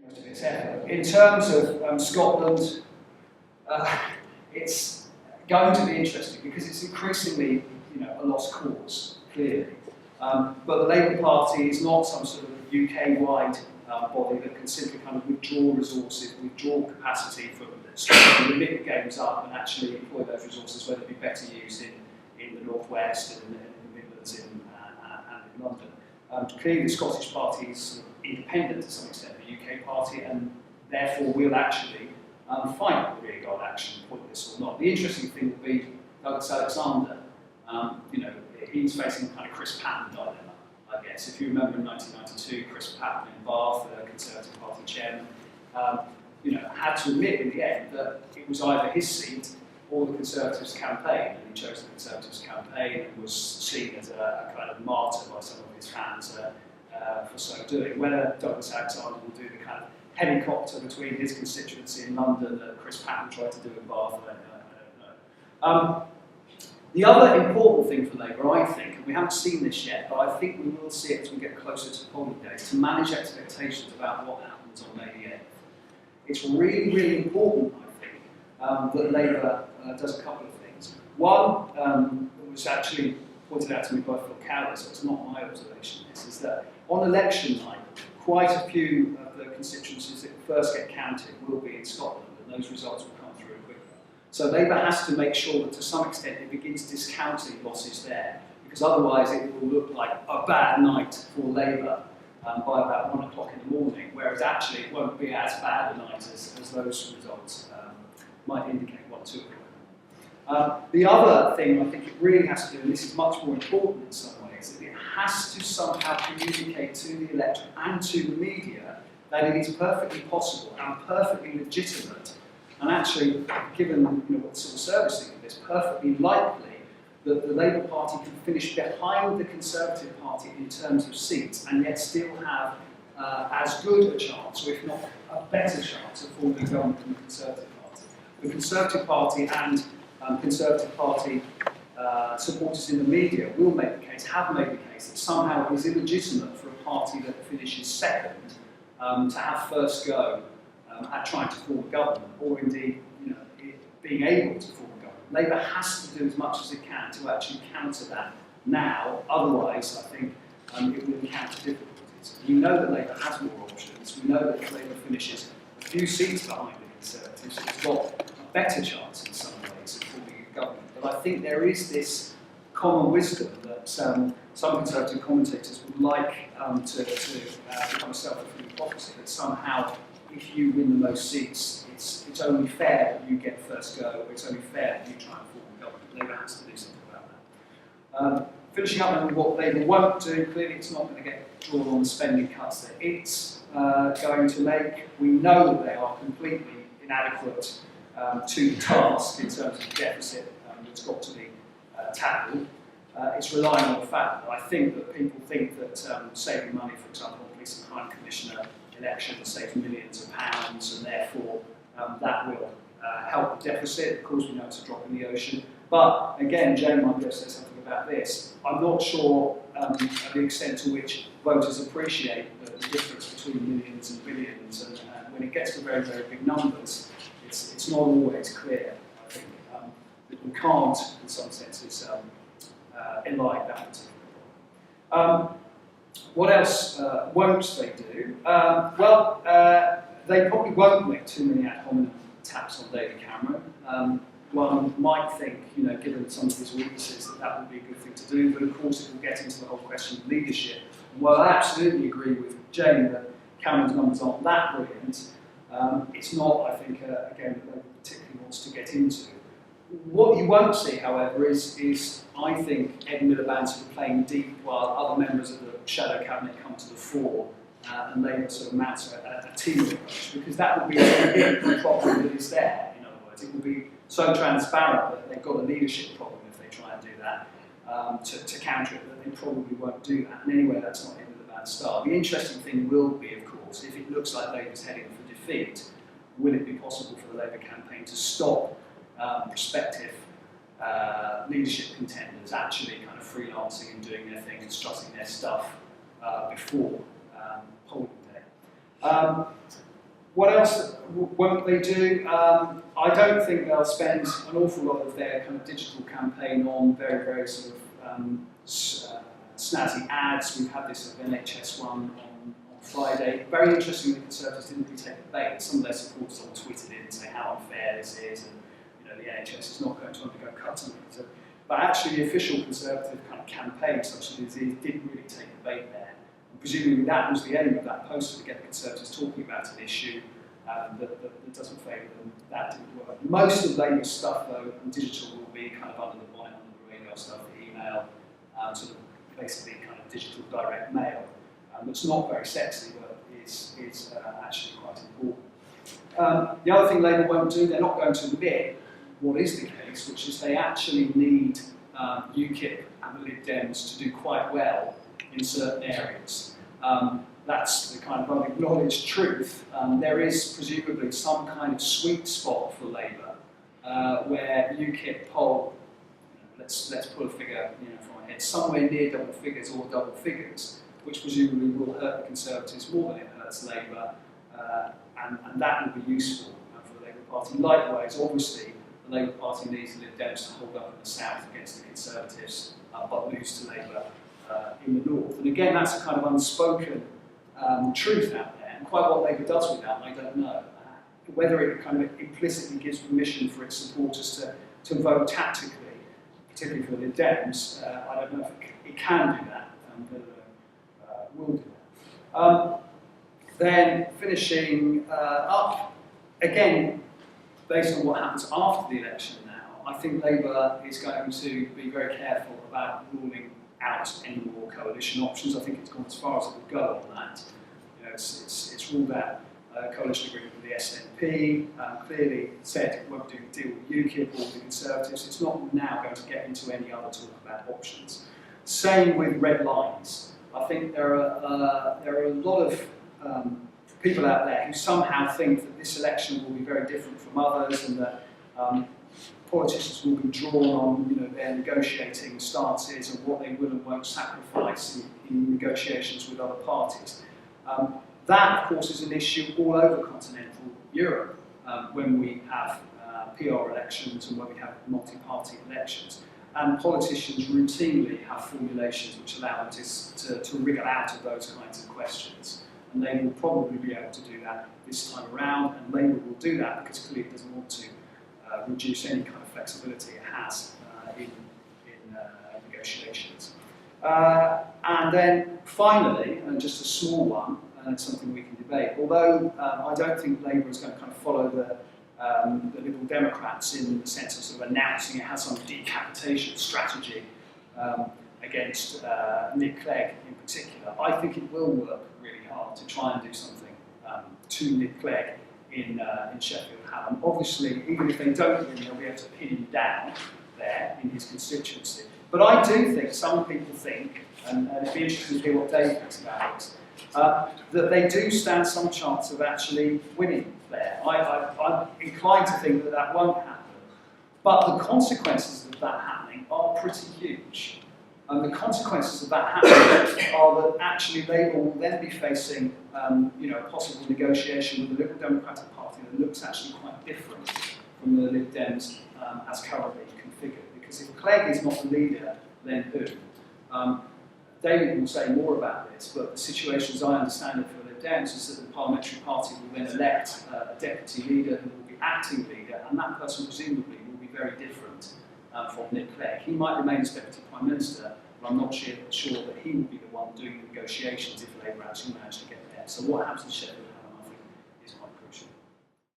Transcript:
most of its effort. In terms of Scotland, it's going to be interesting because it's increasingly, a lost cause, clearly. But the Labour Party is not some sort of UK-wide body that can simply kind of withdraw resources, withdraw capacity from Scotland, limit the games up and actually employ those resources where they'd be better used in the North West and in the Midlands and in London. Clearly the Scottish Party is independent to some extent of the UK Party, and therefore will actually fight the rearguard action, pointless or not. The interesting thing will be Douglas Alexander. He's facing a kind of Chris Patten dilemma, I guess. If you remember in 1992, Chris Patten in Bath, the Conservative Party chairman, had to admit in the end that it was either his seat or the Conservatives' campaign, and he chose the Conservatives' campaign and was seen as a kind of martyr by some of his fans for so doing. Whether Douglas Alexander will do the kind of helicopter between his constituency in London that Chris Patten tried to do in Bath, I don't know. The other important thing for Labour, I think, and we haven't seen this yet, but I think we will see it as we get closer to polling days, to manage expectations about what happens on May the 8th. It's really, really important, I think, that Labour does a couple of things. One, was actually pointed out to me by Phil Cowley, so it's not my observation, is that on election night, quite a few of the constituencies that first get counted will be in Scotland, and those results will come through quicker. So Labour has to make sure that to some extent it begins discounting losses there, because otherwise it will look like a bad night for Labour by about 1 o'clock in the morning, whereas actually it won't be as bad a night as those results might indicate 1 or 2 o'clock. The other thing I think it really has to do, and this is much more important in some ways, that it has to somehow communicate to the electorate and to the media that it is perfectly possible and perfectly legitimate, and actually, given what civil service think of this, perfectly likely that the Labour Party can finish behind the Conservative Party in terms of seats and yet still have as good a chance, or if not a better chance, of forming government than the Conservative Party. The Conservative Party and Conservative Party supporters in the media will make the case, have made the case, that somehow it is illegitimate for a party that finishes second to have first go at trying to form a government, or indeed being able to form a government. Labour has to do as much as it can to actually counter that now, otherwise I think it will encounter difficulties. We know that Labour has more options, we know that if Labour finishes a few seats behind the Conservatives, it's got a better chance in some ways of forming a government. But I think there is this common wisdom that some Conservative commentators would like to become a self-fulfilling prophecy, that somehow if you win the most seats, it's only fair that you get first go, or it's only fair that you try and form a government. Labour has to do something about that. Finishing up on what Labour won't do, clearly it's not going to get drawn on the spending cuts that it's going to make. We know that they are completely inadequate to the task in terms of the deficit that's got to be tackled. It's relying on the fact that I think that people think that saving money, for example, on Police and Crime Commissioner election saves millions of pounds, and therefore that will help the deficit. Of course, we know it's a drop in the ocean. But again, Jane might be able to say something about this. I'm not sure the extent to which voters appreciate the difference between millions and billions, and when it gets to very, very big numbers, it's not always clear, I think, that we can't, in some senses, enlighten that particular problem. What else won't they do? They probably won't make too many ad hominem attacks on David Cameron. One might think, given some of his weaknesses, that would be a good thing to do, but of course it will get into the whole question of leadership. And while I absolutely agree with Jane that Cameron's numbers aren't that brilliant, it's not, I think, again, that he particularly wants to get into. What you won't see, however, is I think, Ed Miliband sort of playing deep while other members of the shadow cabinet come to the fore, and Labour sort of mounts a team approach, because that would be the problem that is there. In other words, it will be so transparent that they've got a leadership problem if they try and do that to counter it, that they probably won't do that. And anyway, that's not Ed Miliband's style. The interesting thing will be, of course, if it looks like Labour's heading for defeat, will it be possible for the Labour campaign to stop prospective leadership contenders actually kind of freelancing and doing their thing and strutting their stuff before polling day. What else won't they do? I don't think they'll spend an awful lot of their kind of digital campaign on very, very sort of snazzy ads. We've had this sort of NHS one on Friday. Very interesting, the Conservatives didn't really take the bait. Some of their supporters all tweeted in and say how unfair this is, and the NHS is not going to undergo cuts. But actually, the official Conservative kind of campaign, such as it is, didn't really take the bait there. And presumably, that was the aim of that poster, to get the Conservatives talking about an issue that doesn't favour them. That didn't work. Most of Labour's stuff, though, and digital, will be kind of under the bonnet, under the radar stuff, the email, sort of basically kind of digital direct mail. That's not very sexy, but is actually quite important. The other thing Labour won't do, they're not going to admit what is the case, which is they actually need UKIP and the Lib Dems to do quite well in certain areas. That's the kind of unacknowledged truth. There is presumably some kind of sweet spot for Labour where UKIP poll, let's pull a figure from my head, somewhere near double figures or double figures, which presumably will hurt the Conservatives more than it hurts Labour, and that will be useful for the Labour Party. Likewise, obviously, the Labour Party needs the Lib Dems to hold up in the south against the Conservatives, but lose to Labour in the north. And again, that's a kind of unspoken truth out there, and quite what Labour does with that, I don't know. Whether it kind of implicitly gives permission for its supporters to vote tactically, particularly for the Lib Dems, I don't know if it can do that, will do that. Then finishing up, again, based on what happens after the election now, I think Labour is going to be very careful about ruling out any more coalition options. I think it's gone as far as it will go on that. It's ruled out coalition agreement with the SNP, clearly said it won't do a deal with UKIP or the Conservatives. It's not now going to get into any other talk about options. Same with red lines. I think there are a lot of people out there who somehow think that this election will be very different from others, and that politicians will be drawn on their negotiating stances and what they will and won't sacrifice in negotiations with other parties. That, of course, is an issue all over continental Europe when we have PR elections and when we have multi-party elections. And politicians routinely have formulations which allow them to wriggle out of those kinds of questions. And they will probably be able to do that this time around, and Labour will do that because clearly it doesn't want to reduce any kind of flexibility it has in negotiations. And then finally, just a small one, and something we can debate, although I don't think Labour is going to kind of follow the Liberal Democrats in the sense of sort of announcing it has some decapitation strategy against Nick Clegg in particular. I think it will work really hard to try and do something to Nick Clegg in Sheffield Hallam. Obviously, even if they don't win, they'll be able to pin him down there in his constituency. But I do think, some people think, and it'd be interesting to hear what Dave thinks about this, that they do stand some chance of actually winning there. I'm inclined to think that that won't happen. But the consequences of that happening are pretty huge. And the consequences of that happening are that actually Labour will then be facing possible negotiation with the Liberal Democratic Party that looks actually quite different from the Lib Dems as currently configured. Because if Clegg is not the leader, then who? David will say more about this, but the situation, as I understand it for the Lib Dems, is that the parliamentary party will then elect a deputy leader who will be acting leader, and that person presumably will be very different from Nick Clegg. He might remain as Deputy Prime Minister, but I'm not sure that he will be the one doing the negotiations if Labour actually manage to get there. So what happens in Sheffield